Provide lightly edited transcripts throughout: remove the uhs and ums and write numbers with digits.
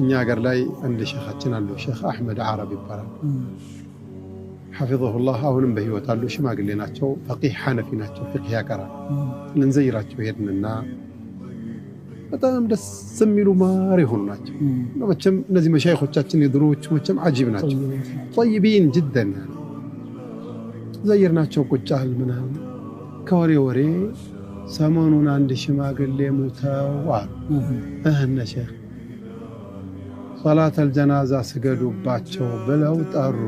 እኛ ሀገር ላይ አንድ ሸኻችን አሉ ሼኽ አህመድ ዓረብ ይባላል حفظه አሁንም በህይወት አሉ ሽማግሌ ናቸው ፈቂህ ሐነፊ ናቸው ፍቅህ ያቀራሉ ልንዘይራቸው ሄድንና በጣም ደስ የሚሉ ማር ይሆኑ ናቸው መቼም እነዚህ መሻይኾቻችን የድሮዎቹ መቼም አጂብ ናቸው طيبين جدا ዘይርናቸው ቁጫል ምናምን ከወሬ ወሬ ሰሞኑን አንድ ሽማግሌ ሞተው እህነ ሼኽ صلاة الجنازة سجدوባቸው ብለው ጠሩ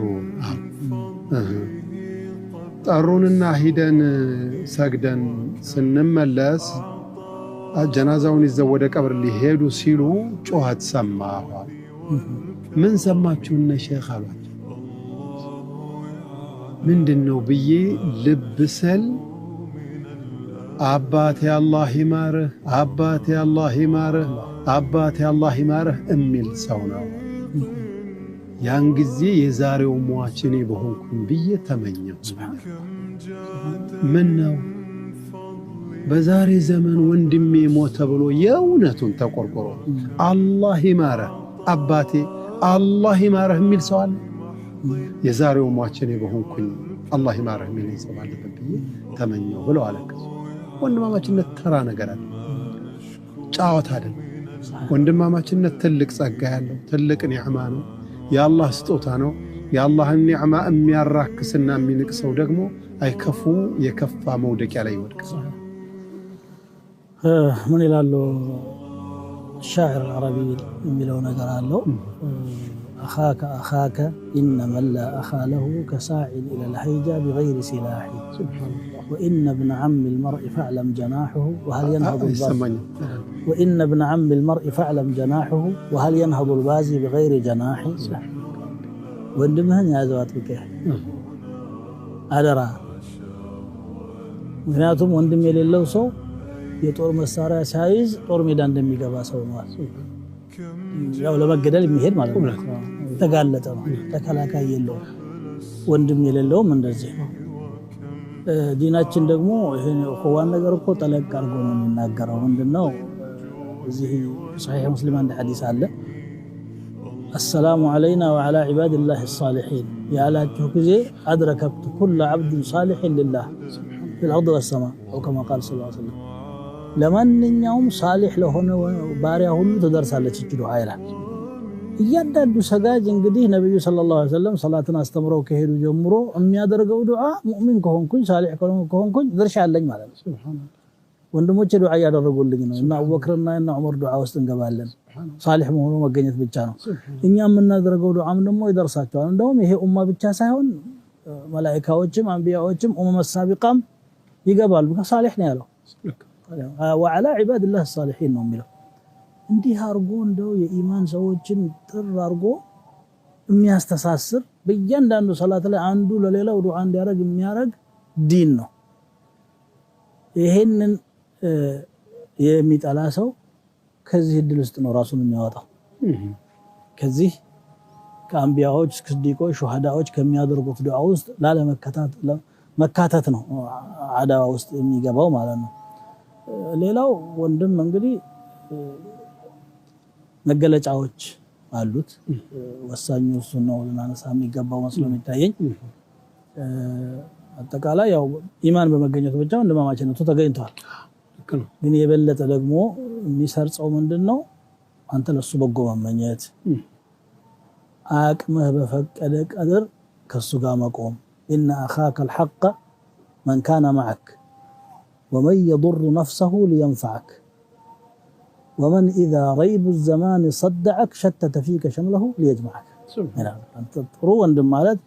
ጠሩንና ሂደን ሰግደን ስንመለስ ጀናዛውን ይዘው ወደ ቀብር ሊሄዱ ሲሉ ጮኸት ሰማሁ ምን ሰማችሁ እነ ሼኽ አሏቸው ምንድነው ብዬ ልብሰል አባቴ አላህ ይማርህ አባቴ አላህ ይማርህ አባቴ አላህ ይማርህ እሚል ሰው ነው ያን ጊዜ የዛሬው ሟች እኔ በሆንኩኝ ብዬ ተመኘሁ ምን ነው በዛሬ ዘመን ወንድሜ ሞተ ብሎ የእውነቱን ተቆርቆሮ አላህ ይማርህ አባቴ አላህ ይማርህ የሚል ሰው አለ የዛሬው ሟች እኔ በሆንኩኝ አላህ ይማርህ የሚል ሰው አለበት ብዬ ተመኘሁ ብለው አለቀሱ ወንድማማችነት ተራ ነገር አለ ጫወታ አይደለም ወንድማማችነት ትልቅ ጸጋ ያለው ትልቅ ኒዕማ ነው የአላህ ስጦታ ነው የአላህን ኒዕማ የሚያራክስና የሚንቅሰው ደግሞ አይከፉ የከፋ መውደቂያ ላይ ይወድቃል ምን ይላሉ ሻዕር አረቢ የሚለው ነገር አለው أخاك إن من لا أخا له كساع إلى الهيجا بغير سلاح وإن ابن عم المرء فاعلم جناحه وهل ينهض البازي وإن ابن عم المرء فاعلم جناحه وهل ينهض البازي بغير جناح وندمهن يا زوات بكيه أدرى ምክንያቱም ወንድም የሌለው ሰው የጦር መሳሪያ ሳይዝ ጦር ሜዳ እንደሚገባ ሰው ነው ያው ለመገደል የሚሄድ ማለት ነው ተጋለጠ ነው ተከላካይ የለው ወንድም የሌለውም እንደዚህ ነው ዲናችን ደግሞ ይሄን ኹዋን ነገር እኮ ጠለቅ አድርጎ ነው የሚናገረው ምንድነው እዚህ ሶሒህ ሙስሊም አንድ ሐዲስ አለ السلام علينا وعلى عباد الله الصالحين يا لاته ጊዜ أدركت كل عبد صالح لله في الأرض والسماء أو كما قال صلى الله عليه وسلم ለማንኛውም ሳሊህ ለሆነ ባሪያ ሁሉ ተደርሳለች እቺ ዱዓ ይላል እያንዳንዱ ሰጋጅ እንግዲህ ነብዩ ሰለላሁ ዐለይሂ ወሰለም ሰላትን አስተምረው ከሄዱ ጀምሮ የሚያደርገው ዱዓ ሙእሚን ከሆንኩኝ ሳሊህ ከሆንኩኝ ድርሻ አለኝ ማለት ነው ሱብሃንአላህ ወንድሞቼ ዱዓ ያደረጉልኝ ነው እና አቡበክርና እና ዑመር ዱዓ ውስጥ እንገባለን ሳሊህ መሆኑ መገኘት ብቻ ነው እኛ የምናደርገው ዱዓም ደግሞ ይደርሳቸዋል እንደውም ይሄ ኡማ ብቻ ሳይሆን መላእክቶችም አንቢያዎችም ኡመ ሰቢቃም ይገባሉ ከሳሊህ ነው ያለው وعلى عباد الله الصالحين ነው የሚለው እንዲህ አርጎ እንደው የኢማን ሰዎችን ጥር አርጎ የሚያስተሳስር በእያንዳንዱ ሰላት ላይ አንዱ ለሌላው ዱዓ እንዲያረግ የሚያረግ ዲን ነው ይሄንን የሚጠላ ሰው ከዚህ እድል ውስጥ ነው ራሱን የሚያወጣው ከዚህ ከአንቢያዎች ከስዲቆች ሹሃዳዎች ከሚያደርጉት ዱዓ ውስጥ መካተት ነው አዳዋ ውስጥ የሚገባው ማለት ነው ሌላው ወንድም እንግዲህ መገለጫዎች አሉት ወሳኙ እሱ ነው ለናነሳ የሚገባው መስሎ የሚታየኝ አጠቃላይ ያው ኢማን በመገኘቱ ብቻ ወንድማማችነቱ ተገኝቷል ግን የበለጠ ደግሞ የሚሰርጸው ምንድነው አንተ ለሱ በጎ መመኘት አቅምህ በፈቀደ ቀድር ከሱ ጋር መቆም إن أخاك الحق من كان معك ومن يضر نفسه لينفعك ومن إذا ريب الزمان صدعك شتت فيك شمله ليجمعك أنت ترو وندم ማለት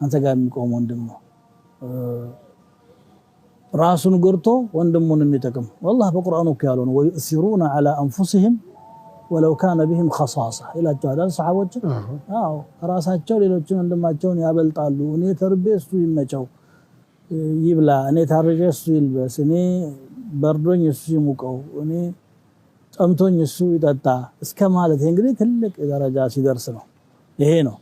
አንተ ጋር የሚቆም ወንድም ነው ራሱን ገርቶ ወንድሙን የሚጠቅም والله በቁርአኑ ከያለው ነው ويؤثرون على انفسهم ولو كان بهم خصاصه ይላቸዋል ሰሃቦች አዎ ራሳቸው ሌሎችን ወንድማቸውን ያበልጣሉ እኔ ተርቤ እሱ ይመቸው ይብላ እኔ ታረጀ እሱ ይልበስ እኔ በርዶኝ እሱ ይሙቀው እኔ ጠምቶኝ እሱ ይጠጣ እስከ ማለት እንግዲህ ትልቅ ደረጃ ሲደርስ ነው ይሄ ነው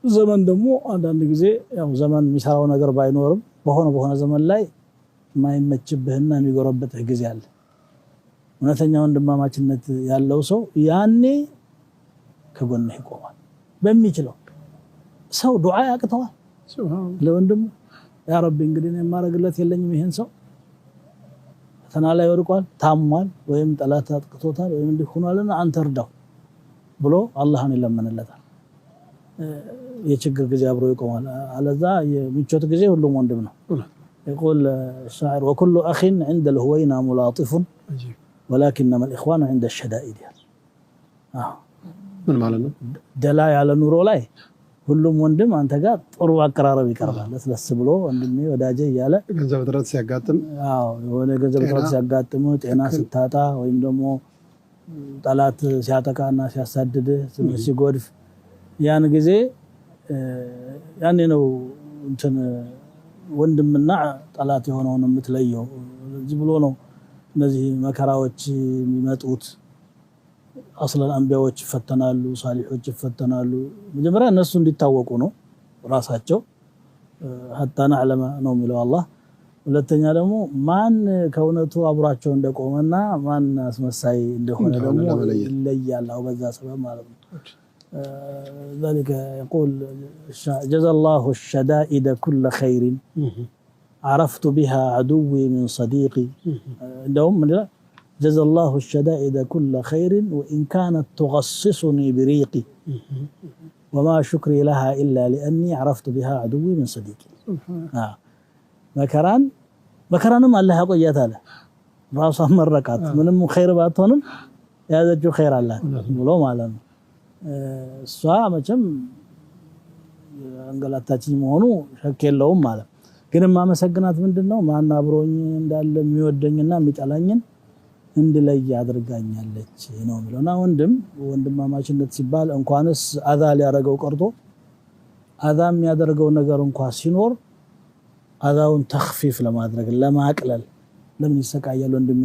ዘመን ደግሞ አንዳንድ ጊዜ ያው ዘመን የሚሰራው ነገር ባይኖርም በሆነ ዘመን ላይ ማይመችብህና የሚጎረበትህ ጊዜ አለ እውነተኛ ወንድማማችነት ያለው ሰው ያኔ ከጎንህ ይቆማል በሚችለው ሰው ዱዓ ያቅተዋል ለወንድሙ ያ ረቢ እንግዲህ እኔ ማረግለት የለኝም ይሄን ሰው ፈተና ላይ ወድቋል ታሟል ወይም ጠላት አጥቅቶታል ወይም እንዲህ ሆኗልና አንተ እርዳው ብሎ አላህን ይለምንለታል የችግር ጊዜ አብሮ ይቆማል አለዛ የምቾት ጊዜ ሁሉም ወንድም ነው يقول الشاعر وكل أخ عند الهوينا ملاطف ولكنما الإخوان عند الشدائد من معنى دلاي على نور ላይ ሁሉም ወንድም አንተ ጋር ጥሩ አቀራረብ ይቀርባል ለስለስ ብሎ ወንድሜ ወዳጄ እያለ ገንዘብ ጥረት ሲያጋጥም የሆነ ገንዘብ ጥረት ሲያጋጥም ጤና ስታጣ ወይም ደግሞ ጠላት ሲያጠቃና ሲያሳድድ ሲጎድፍ ያን ጊዜ ያኔ ነው እንትን ወንድምና ጠላት የሆነውን የምትለየው እዚህ ብሎ ነው እነዚህ መከራዎች የሚመጡት አስለን አንቢያዎች ይፈተናሉ ሳሊሖች ይፈተናሉ መጀመሪያ እነሱ እንዲታወቁ ነው ራሳቸው حتى نعلم ነው የሚለው አላህ ሁለተኛ ደግሞ ማን ከእውነቱ አብራቸው እንደቆመና ማን አስመሳይ እንደሆነ ደግሞ ይለያል አው በዛ ሰበብ ማለት ነው ذلك يقول جزا الله الشدائد كل خير عرفت بها عدوي من صديقي عندهم جزا الله الشدائد كل خير وإن كانت تغصصني بريقي وما شكري لها إلا لأني عرفت بها عدوي من صديقي مكرانم الله قيات له راسه مرقات منم خير باتونم ያዘችው خير الله ብሎ ማለት ነው እሷ መቼም አንገላታችኝ መሆኑ ሸክ የለውም ማለት ግን ማመሰግናት ምንድነው ማን አብሮኝ እንዳለ የሚወደኝና የሚጠላኝን እንድለይ ያድርጋኛለች ነው የሚለውና ወንድማማችነት ሲባል እንኳንስ አዛ ሊያረገው ቀርቶ አዛም ያደርገው ነገር እንኳን ሲኖር አዛውን ተخفيف ለማድረግ ለማቅለል ለምን ይሰቃያል ወንድሜ